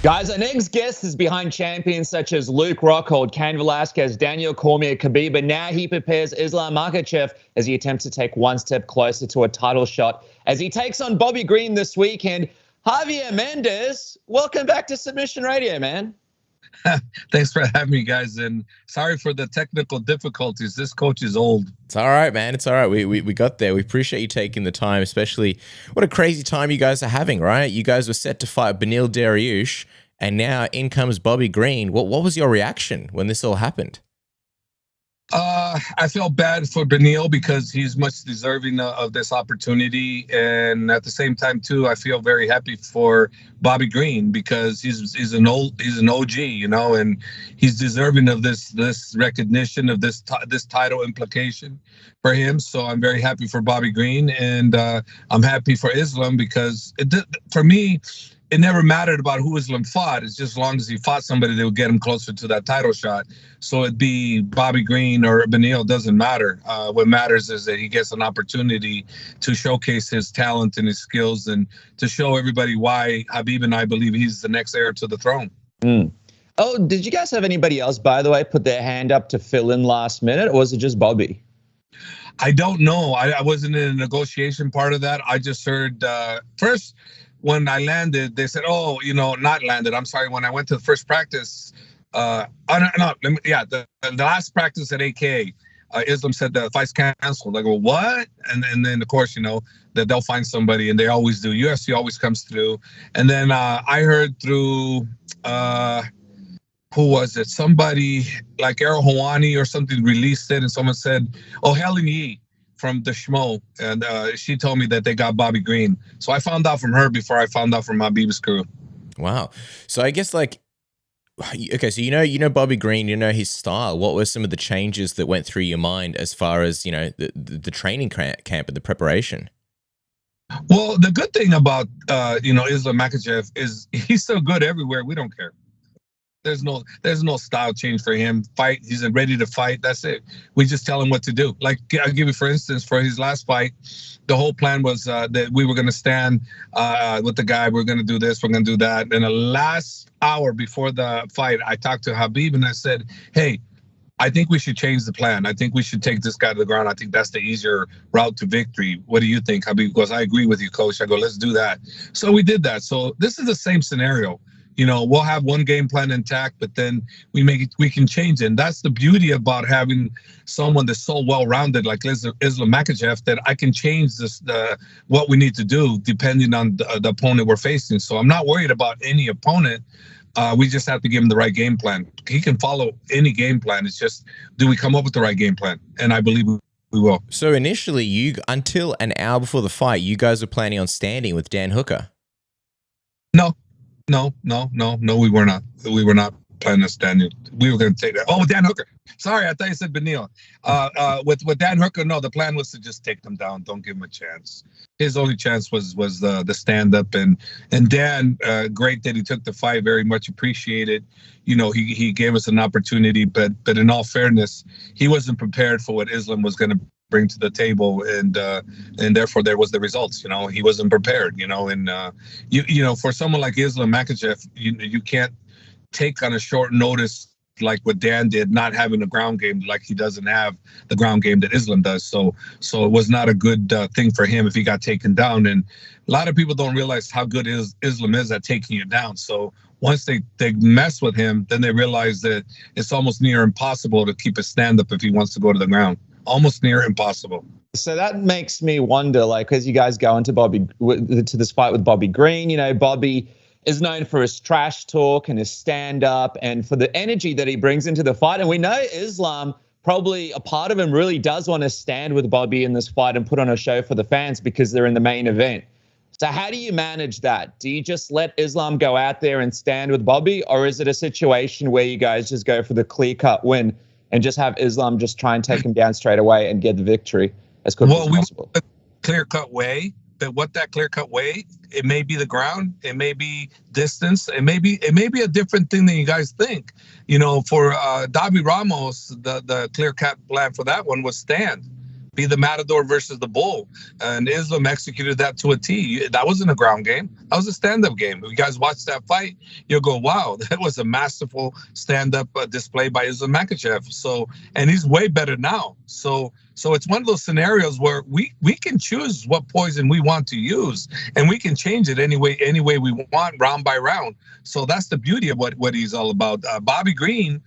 Guys, our next guest is behind champions such as Luke Rockhold, Cain Velasquez, Daniel Cormier, Khabib, but now he prepares Islam Makhachev as he attempts to take one step closer to a title shot as he takes on Bobby Green this weekend. Javier Mendez, welcome back to Submission Radio, man. Thanks for having me, guys, and sorry for the technical difficulties. This coach is old. It's all right, man. It's all right. We got there. We appreciate you taking the time, especially what a crazy time you guys are having, right? You guys were set to fight Beneil Dariush, and now in comes Bobby Green. What was your reaction when this all happened? I felt bad for Beneil because he's much deserving of this opportunity, and at the same time, too, I feel very happy for Bobby Green because he's an OG, you know, and he's deserving of this recognition of this title implication for him. So I'm very happy for Bobby Green, and I'm happy for Islam because for me, it never mattered about who Islam fought. It's just as long as he fought somebody that would get him closer to that title shot. So it'd be Bobby Green or Beneil, doesn't matter. What matters is that he gets an opportunity to showcase his talent and his skills and to show everybody why Khabib and I believe he's the next heir to the throne. Oh, did you guys have anybody else, by the way, put their hand up to fill in last minute, or was it just Bobby? I don't know. I wasn't in the negotiation part of that. I just heard first, when I landed, they said, "Oh, you know, not landed." I'm sorry. When I went to the first practice, the last practice at AK, Islam said the fight's canceled. I go, what? And then of course, you know, that they'll find somebody, and they always do. UFC always comes through. And then I heard through who was it? Somebody like Errol Hawani or something released it, and someone said, "Oh, Helen Yee from the Schmo," and she told me that they got Bobby Green. So I found out from her before I found out from Khabib's crew. Wow. So I guess, like, okay, so you know Bobby Green, you know his style. What were some of the changes that went through your mind as far as, you know, the training camp and the preparation? Well, the good thing about you know, Islam Makhachev is he's so good everywhere. We don't care. There's no style change for him. Fight, he's ready to fight. That's it. We just tell him what to do. Like, I'll give you, for instance, for his last fight, the whole plan was that we were going to stand with the guy. We're going to do this. We're going to do that. And the last hour before the fight, I talked to Khabib and I said, "Hey, I think we should change the plan. I think we should take this guy to the ground. I think that's the easier route to victory. What do you think?" Khabib goes, "I agree with you, coach." I go, "Let's do that." So we did that. So this is the same scenario. You know, we'll have one game plan intact, but then we can change it. And that's the beauty about having someone that's so well-rounded like Islam Makhachev, that I can change what we need to do depending on the opponent we're facing. So I'm not worried about any opponent. We just have to give him the right game plan. He can follow any game plan. It's just, do we come up with the right game plan? And I believe we will. So initially, until an hour before the fight, you guys were planning on standing with Dan Hooker. No, we were not. We were not planning on standing. We were going to take that. Oh, Dan Hooker. Sorry, I thought you said Beneil. With Dan Hooker, no, the plan was to just take them down. Don't give him a chance. His only chance was the stand-up. And Dan, great that he took the fight. Very much appreciated. You know, he gave us an opportunity. But in all fairness, he wasn't prepared for what Islam was going to bring to the table, and therefore there was the results. You know, he wasn't prepared. You know, and you know, for someone like Islam Makhachev, you can't take on a short notice like what Dan did, not having a ground game like he doesn't have the ground game that Islam does. So it was not a good thing for him if he got taken down. And a lot of people don't realize how good Islam is at taking you down. So once they mess with him, then they realize that it's almost near impossible to keep a stand-up if he wants to go to the ground. Almost near impossible. So that makes me wonder, like, as you guys go into to this fight with Bobby Green, you know, Bobby is known for his trash talk and his stand-up and for the energy that he brings into the fight. And we know Islam, probably a part of him really does want to stand with Bobby in this fight and put on a show for the fans because they're in the main event. So how do you manage that? Do you just let Islam go out there and stand with Bobby, or is it a situation where you guys just go for the clear-cut win and just have Islam just try and take him down straight away and get the victory as quickly as possible? Well, clear-cut way, but what that clear-cut way, it may be the ground, it may be distance, it may be a different thing than you guys think. You know, for Davi Ramos, the clear-cut plan for that one was stand. be the Matador versus the Bull. And Islam executed that to a T. That wasn't a ground game. That was a stand-up game. If you guys watch that fight, you'll go, wow, that was a masterful stand-up display by Islam Makhachev. So, and he's way better now. So it's one of those scenarios where we can choose what poison we want to use, and we can change it any way we want, round by round. So that's the beauty of what he's all about. Bobby Green,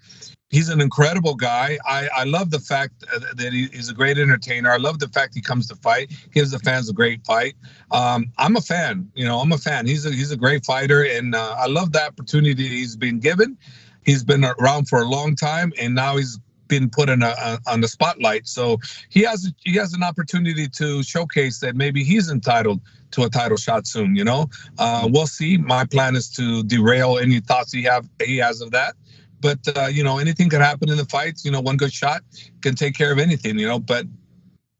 he's an incredible guy. I love the fact that he's a great entertainer. I love the fact he comes to fight, gives the fans a great fight. I'm a fan. I'm a fan. He's a great fighter, and I love the opportunity he's been given. He's been around for a long time, and now he's been put on the spotlight. So he has an opportunity to showcase that maybe he's entitled to a title shot soon. We'll see. My plan is to derail any thoughts he has of that. But anything could happen in the fights. One good shot can take care of anything. But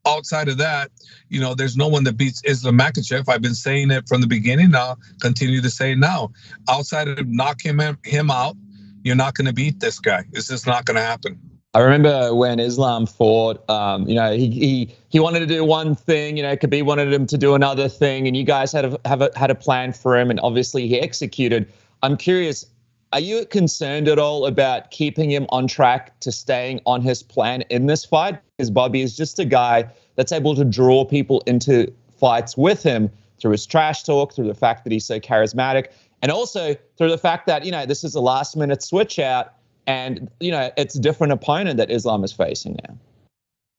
outside of that, there's no one that beats Islam Makhachev. I've been saying it from the beginning. I'll continue to say it now. Outside of knocking him out, you're not going to beat this guy. It's just not going to happen. I remember when Islam fought, he wanted to do one thing, Khabib wanted him to do another thing, and you guys had a plan for him, and obviously he executed. I'm curious, are you concerned at all about keeping him on track to staying on his plan in this fight? Because Bobby is just a guy that's able to draw people into fights with him through his trash talk, through the fact that he's so charismatic, and also through the fact that, this is a last-minute switch out. And, it's a different opponent that Islam is facing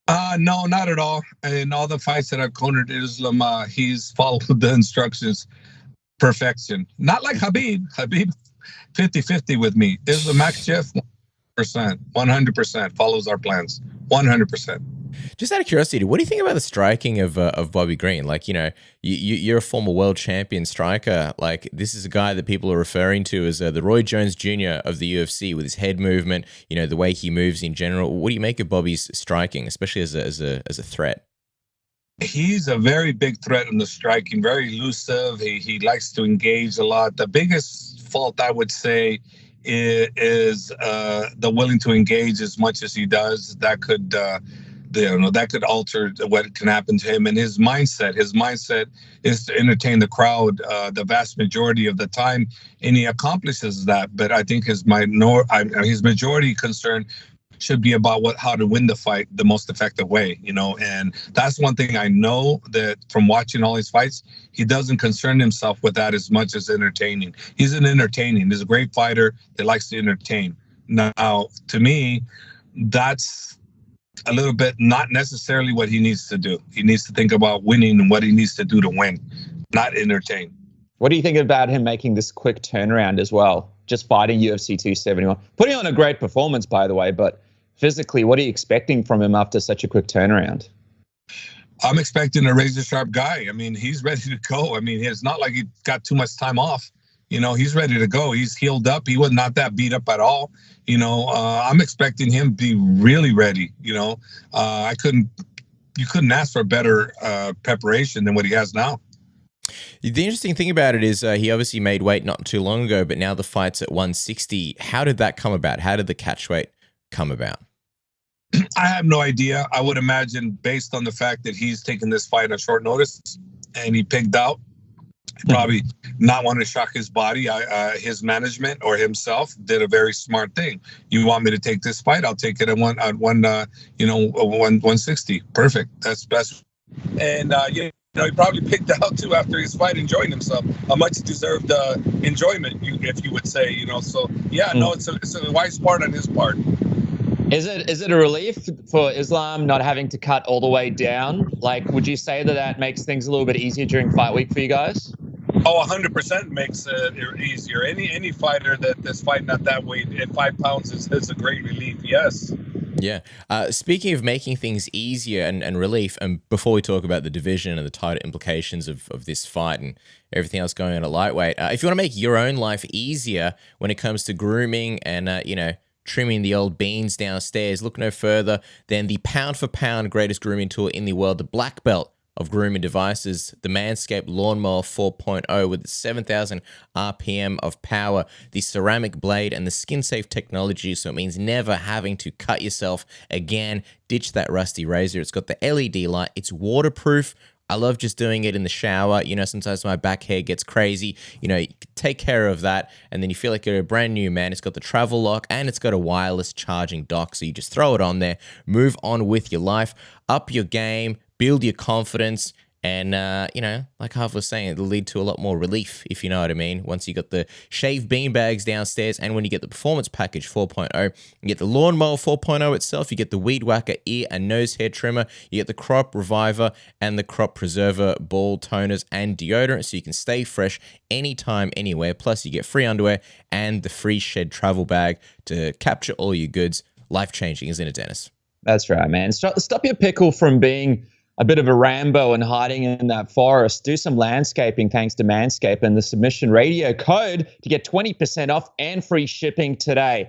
now. No, not at all. In all the fights that I've cornered Islam, he's followed the instructions perfection. Not like Khabib. Khabib, 50-50 with me. Islam Makhachev, 100% follows our plans. 100%. Just out of curiosity, what do you think about the striking of Bobby Green? Like, you're a former world champion striker. Like, this is a guy that people are referring to as the Roy Jones Jr. of the UFC, with his head movement, the way he moves in general. What do you make of Bobby's striking, especially as a threat? He's a very big threat in the striking, very elusive. He likes to engage a lot. The biggest fault, I would say, is the willing to engage as much as he does. That could that could alter what can happen to him. And his mindset is to entertain the crowd the vast majority of the time, and he accomplishes that. But I think his majority concern should be about how to win the fight the most effective way, and that's one thing I know, that from watching all his fights, he doesn't concern himself with that as much as entertaining. He's a great fighter that likes to entertain. Now, to me, that's a little bit not necessarily what he needs to do. He needs to think about winning and what he needs to do to win, not entertain. What do you think about him making this quick turnaround as well? Just fighting UFC 271, putting on a great performance, by the way, but physically, what are you expecting from him after such a quick turnaround? I'm expecting a razor-sharp guy. I mean, he's ready to go. I mean, it's not like he got too much time off. He's ready to go. He's healed up. He was not that beat up at all. I'm expecting him to be really ready. You couldn't ask for better preparation than what he has now. The interesting thing about it is he obviously made weight not too long ago, but now the fight's at 160. How did that come about? How did the catch weight come about? I have no idea. I would imagine, based on the fact that he's taking this fight on short notice and he picked out, probably not want to shock his body. His management or himself did a very smart thing. You want me to take this fight? I'll take it at 160. Perfect. That's best. And he probably picked out too after his fight, enjoying himself. A much deserved enjoyment, if you would say. So yeah, no, it's a wise part on his part. Is it a relief for Islam not having to cut all the way down? Like, would you say that makes things a little bit easier during fight week for you guys? Oh, 100% makes it easier. Any fighter that's fighting at that weight at 5 pounds is a great relief. Yes. Yeah. Speaking of making things easier and relief, and before we talk about the division and the title implications of this fight and everything else going on at lightweight, if you want to make your own life easier when it comes to grooming and trimming the old beans downstairs, look no further than the pound-for-pound greatest grooming tool in the world, the Black Belt of grooming devices, the Manscaped Lawnmower 4.0 with its 7,000 RPM of power, the ceramic blade, and the skin-safe technology, so it means never having to cut yourself again. Ditch that rusty razor. It's got the LED light. It's waterproof. I love just doing it in the shower. You know, sometimes my back hair gets crazy. You know, you take care of that, and then you feel like you're a brand new man. It's got the travel lock, and it's got a wireless charging dock, so you just throw it on there, move on with your life, up your game, build your confidence, and, you know, like Harv was saying, it'll lead to a lot more relief, if you know what I mean. Once you got the shaved beanbags downstairs, and when you get the Performance Package 4.0, you get the Lawnmower 4.0 itself, you get the Weed Whacker ear and nose hair trimmer, you get the Crop Reviver and the Crop Preserver ball toners and deodorant, so you can stay fresh anytime, anywhere. Plus, you get free underwear and the free Shed travel bag to capture all your goods. Life-changing, isn't it, Dennis? That's right, man. Stop your pickle from being a bit of a Rambo and hiding in that forest. Do some landscaping thanks to Manscaped and the Submission Radio code to get 20% off and free shipping today.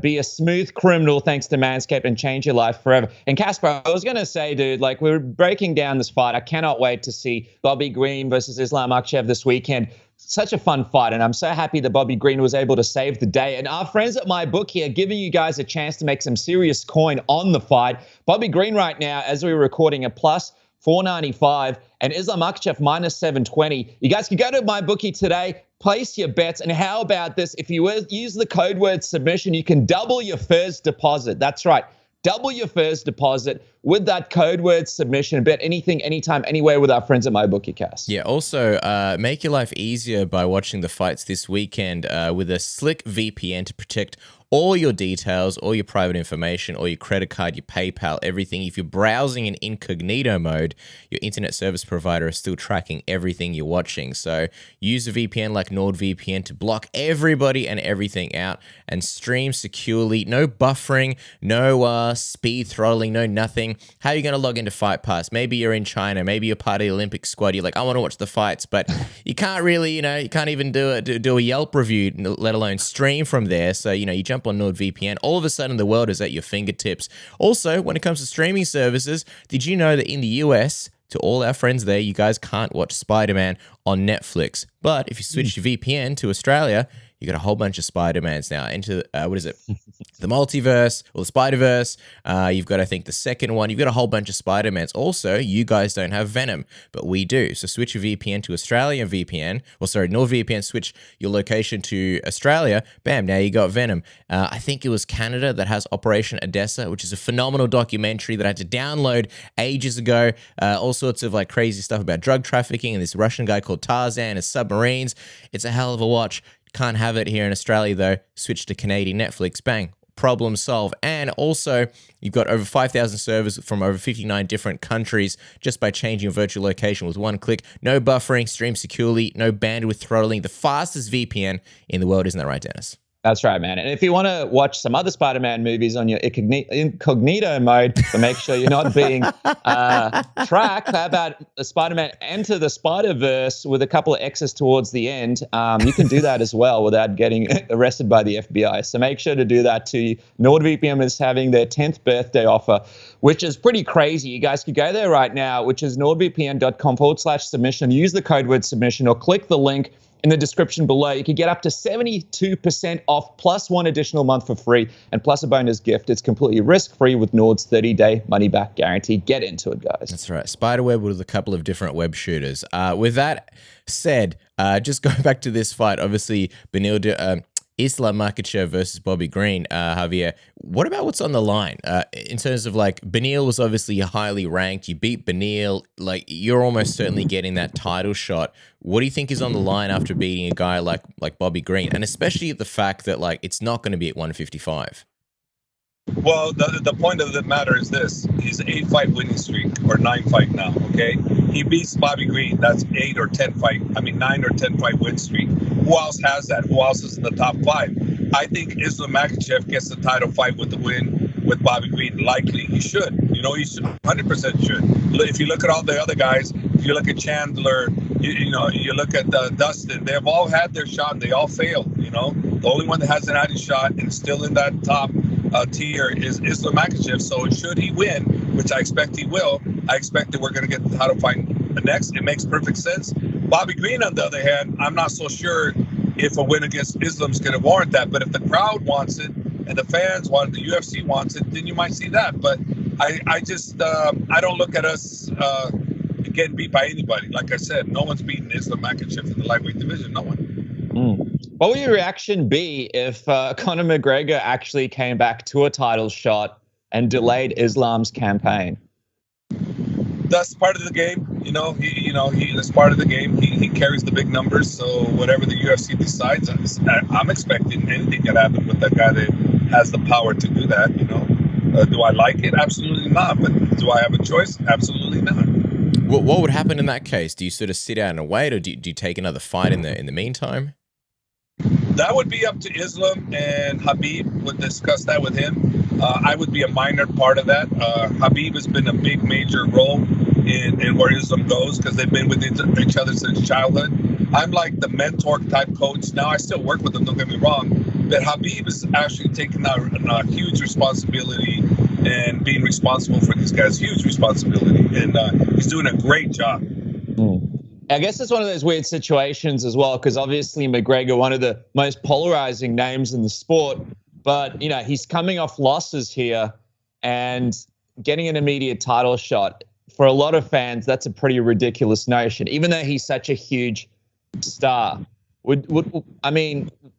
Be a smooth criminal thanks to Manscaped and change your life forever. And Casper, I was going to say, dude, like we're breaking down this fight. I cannot wait to see Bobby Green versus Islam Makhachev this weekend. Such a fun fight, and I'm so happy that Bobby Green was able to save the day. And our friends at my book here giving you guys a chance to make some serious coin on the fight. Bobby Green right now, as we were recording, a plus 495, and Islam Makhachev minus 720. You guys can go to my bookie today, place your bets, and how about this? If you use the code word submission, you can double your first deposit. That's right. Double your first deposit with that code word submission. Bet anything, anytime, anywhere with our friends at MyBookieCast. Yeah, also make your life easier by watching the fights this weekend with a slick VPN to protect all your details, all your private information, all your credit card, your PayPal, everything. If you're browsing in incognito mode, your internet service provider is still tracking everything you're watching. So use a VPN like NordVPN to block everybody and everything out and stream securely. No buffering, no speed throttling, no nothing. How are you going to log into Fight Pass? Maybe you're in China, maybe you're part of the Olympic squad. You're like, I want to watch the fights, but you can't really, you know, you can't even do a Yelp review, let alone stream from there. So, you know, you jump on NordVPN, all of a sudden the world is at your fingertips. Also, when it comes to streaming services, did you know that in the US, to all our friends there, you guys can't watch Spider-Man on Netflix. But if you switch your VPN to Australia, you got a whole bunch of Spider-Mans now into, what is it? The multiverse or the Spider-Verse. You've got, I think, the second one. You've got a whole bunch of Spider-Mans. Also, you guys don't have Venom, but we do. So switch your VPN to Australian VPN. Well, sorry, NordVPN, switch your location to Australia. Bam, now you got Venom. I think it was Canada that has Operation Odessa, which is a phenomenal documentary that I had to download ages ago. All sorts of like crazy stuff about drug trafficking and this Russian guy called Tarzan and submarines. It's a hell of a watch. Can't have it here in Australia, though. Switch to Canadian Netflix. Bang. Problem solved. And also, you've got over 5,000 servers from over 59 different countries just by changing your virtual location with one click. No buffering, stream securely, no bandwidth throttling. The fastest VPN in the world. Isn't that right, Dennis? That's right, man. And if you want to watch some other Spider-Man movies on your incognito mode, so make sure you're not being tracked, how about Spider-Man Enter the Spider-Verse with a couple of X's towards the end? You can do that as well without getting arrested by the FBI. So make sure to do that too. NordVPN is having their 10th birthday offer, which is pretty crazy. You guys could go there right now, which is nordvpn.com/submission. Use the code word submission or click the link in the description below. You can get up to 72% off plus one additional month for free and plus a bonus gift. It's completely risk-free with Nord's 30-day money-back guarantee. Get into it, guys. That's right. Spiderweb with a couple of different web shooters. With that said, just going back to this fight, obviously Beneil Islam Makhachev versus Bobby Green, Javier. What about what's on the line? In terms of like, Beneil was obviously highly ranked. You beat Beneil. Like, you're almost certainly getting that title shot. What do you think is on the line after beating a guy like Bobby Green? And especially the fact that like it's not going to be at 155. Well, the point of the matter is this. He's an 8-fight winning streak, or 9-fight now, okay? He beats Bobby Green. That's 9 or 10 fight win streak. Who else has that? Who else is in the top 5? I think Islam Makhachev gets the title fight with the win with Bobby Green. Likely he should. You know, he should 100% should. If you look at all the other guys, if you look at Chandler, you look at Dustin, they've all had their shot and they all failed, you know? The only one that hasn't had a shot and still in that top tier is Islam Makhachev. So should he win, which I expect he will. I expect that we're going to get the title fight next. It makes perfect sense. Bobby Green, on the other hand, I'm not so sure if a win against Islam's going to warrant that. But if the crowd wants it and the fans want it, the UFC wants it, then you might see that. But I just I don't look at us getting beat by anybody. Like I said, no one's beaten Islam Makhachev in the lightweight division. No one. What would your reaction be if Conor McGregor actually came back to a title shot and delayed Islam's campaign? That's part of the game. That's part of the game. He carries the big numbers. So whatever the UFC decides, I'm expecting anything can happen with that guy that has the power to do that. Do I like it? Absolutely not. But do I have a choice? Absolutely not. What would happen in that case? Do you sort of sit out and wait, or do you take another fight in the meantime? That would be up to Islam, and Khabib would discuss that with him. I would be a minor part of that. Khabib has been a big, major role in where Islam goes because they've been with each other since childhood. I'm like the mentor type coach. Now, I still work with them, don't get me wrong, but Khabib is actually taking a huge responsibility and being responsible for these guys. Huge responsibility, and he's doing a great job. I guess it's one of those weird situations as well, because obviously McGregor, one of the most polarizing names in the sport, but he's coming off losses here and getting an immediate title shot. For a lot of fans, that's a pretty ridiculous notion, even though he's such a huge star. What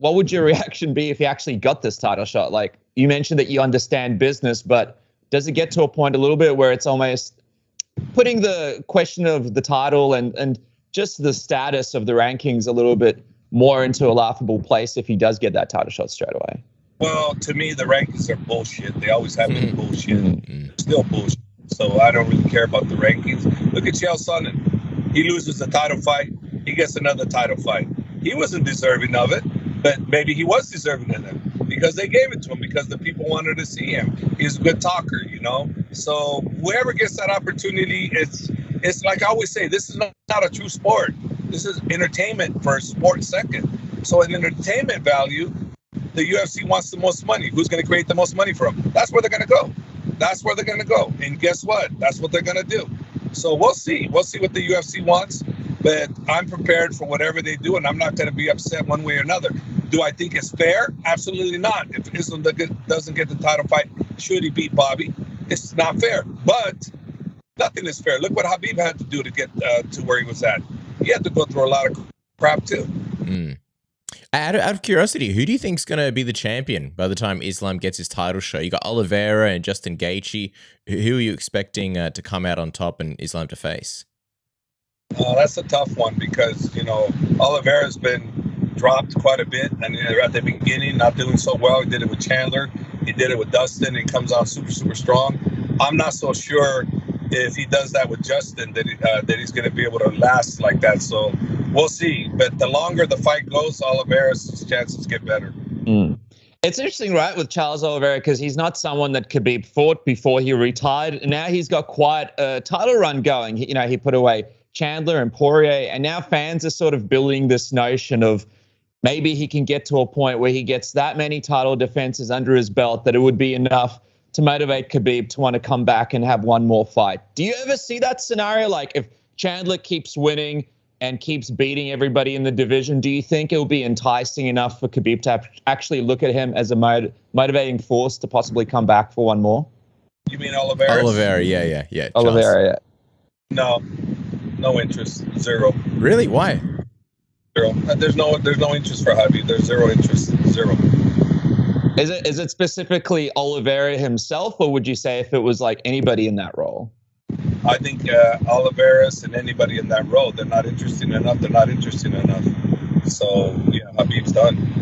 would your reaction be if he actually got this title shot? Like, you mentioned that you understand business, but does it get to a point a little bit where it's almost putting the question of the title and just the status of the rankings a little bit more into a laughable place if he does get that title shot straight away? Well, to me, the rankings are bullshit. They always have been bullshit. Still bullshit. So I don't really care about the rankings. Look at Chael Sonnen. He loses the title fight. He gets another title fight. He wasn't deserving of it, but maybe he was deserving of it because they gave it to him because the people wanted to see him. He's a good talker, So whoever gets that opportunity, it's like I always say, this is not a true sport. This is entertainment for a sport second. So in entertainment value, the UFC wants the most money. Who's going to create the most money for them? That's where they're going to go. That's where they're going to go. And guess what? That's what they're going to do. So we'll see. We'll see what the UFC wants. But I'm prepared for whatever they do, and I'm not going to be upset one way or another. Do I think it's fair? Absolutely not. If Islam doesn't get the title fight, should he beat Bobby? It's not fair. But nothing is fair. Look what Khabib had to do to get to where he was at. He had to go through a lot of crap too. Out of curiosity, who do you think's going to be the champion by the time Islam gets his title shot? You got Oliveira and Justin Gaethje. Who are you expecting to come out on top and Islam to face? That's a tough one because, Oliveira's been dropped quite a bit. And at the beginning, not doing so well. He did it with Chandler. He did it with Dustin. He comes out super, super strong. I'm not so sure if he does that with Justin that he's going to be able to last like that. So we'll see. But the longer the fight goes, Oliveira's chances get better. It's interesting, right, with Charles Oliveira, because he's not someone that Khabib fought before he retired. And now he's got quite a title run going. He put away Chandler and Poirier, and now fans are sort of building this notion of maybe he can get to a point where he gets that many title defenses under his belt that it would be enough to motivate Khabib to want to come back and have one more fight. Do you ever see that scenario? Like, if Chandler keeps winning and keeps beating everybody in the division, do you think it will be enticing enough for Khabib to actually look at him as a motivating force to possibly come back for one more? You mean Oliveira? Oliveira, yeah. Oliveira, yeah. No interest. Zero. Really? Why? Zero. There's no interest for Khabib. There's zero interest. Zero. Is it specifically Oliveira himself, or would you say if it was like anybody in that role? I think Oliveira's and anybody in that role, they're not interesting enough. So, yeah, Khabib's done.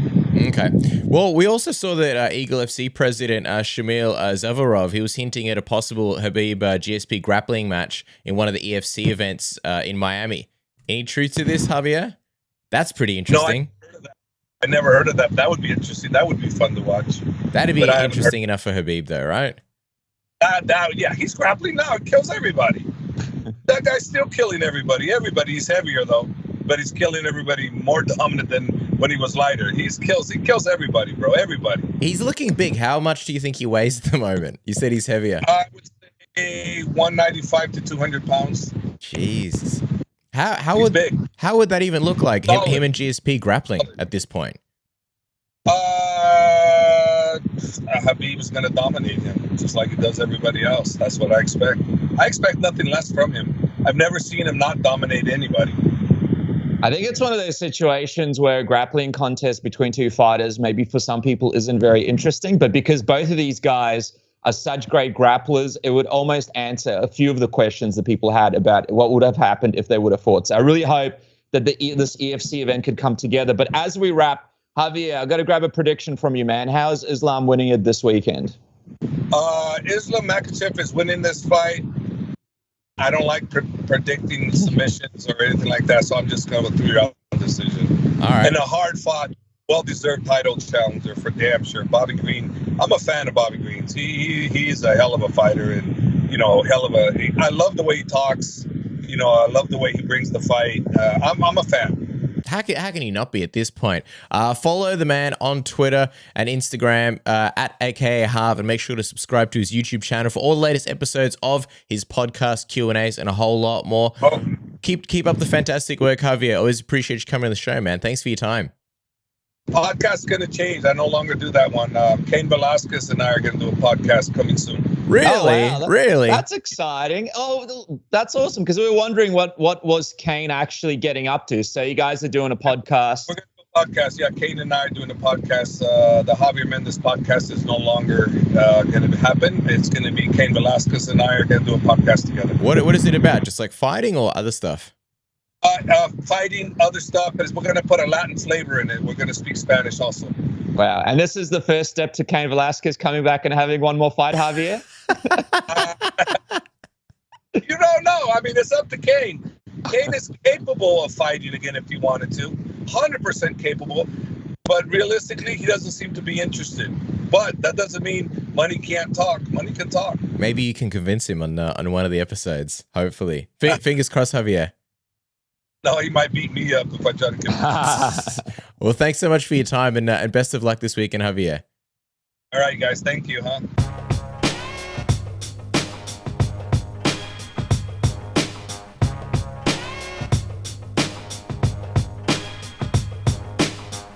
Okay. Well, we also saw that Eagle FC president Shamil Zavarov, he was hinting at a possible Khabib GSP grappling match in one of the EFC events in Miami. Any truth to this, Javier? That's pretty interesting. No, I never heard of that. That would be interesting. That would be fun to watch. That'd be interesting enough for Khabib, though, right? Yeah, he's grappling now. He kills everybody. That guy's still killing everybody. He's heavier, though. But he's killing everybody more dominant than when he was lighter. He kills everybody, bro. Everybody. He's looking big. How much do you think he weighs at the moment? You said he's heavier. I would say weigh 195 to 200 pounds. Jesus. How He's would big. how would that even look like him and GSP grappling at this point? Khabib is going to dominate him, just like he does everybody else. That's what I expect. I expect nothing less from him. I've never seen him not dominate anybody. I think it's one of those situations where a grappling contest between two fighters maybe for some people isn't very interesting, but because both of these guys are such great grapplers, it would almost answer a few of the questions that people had about what would have happened if they would have fought. So I really hope that this EFC event could come together. But as we wrap, Javier, I've got to grab a prediction from you, man. How's Islam winning it this weekend? Islam Makhachev is winning this fight. I don't like predicting submissions or anything like that, so I'm just going to 3-round decision. All right. And a hard-fought, well-deserved title challenger for damn sure. Bobby Green. I'm a fan of Bobby Green's. He's a hell of a fighter, and I love the way he talks. I love the way he brings the fight. I'm a fan. How can he not be at this point? Follow the man on Twitter and Instagram at aka Harv, and make sure to subscribe to his YouTube channel for all the latest episodes of his podcast, Q&As, and a whole lot more. Keep up the fantastic work, Javier. Always appreciate you coming on the show, man. Thanks for your time. Podcast's going to change. I no longer do that one. Cain Velasquez and I are going to do a podcast coming soon. Really? Oh, wow. Really? That's exciting. Oh, that's awesome, because we were wondering what was Cain actually getting up to. So you guys are doing a podcast. We're going to do a podcast. Yeah, Cain and I are doing a podcast. The Javier Mendez podcast is no longer going to happen. It's going to be Cain Velasquez and I are going to do a podcast together. What is it about? Just like fighting or other stuff? Fighting, other stuff, but we're going to put a Latin flavor in it. We're going to speak Spanish also. Wow. And this is the first step to Cain Velasquez coming back and having one more fight, Javier? You don't know. I mean, it's up to Cain. Cain is capable of fighting again if he wanted to. 100% capable. But realistically, he doesn't seem to be interested. But that doesn't mean money can't talk. Money can talk. Maybe you can convince him on one of the episodes, hopefully. Fingers crossed, Javier. No, he might beat me up if I try to convince him. Well, thanks so much for your time, and best of luck this weekend, Javier. All right, guys. Thank you, huh?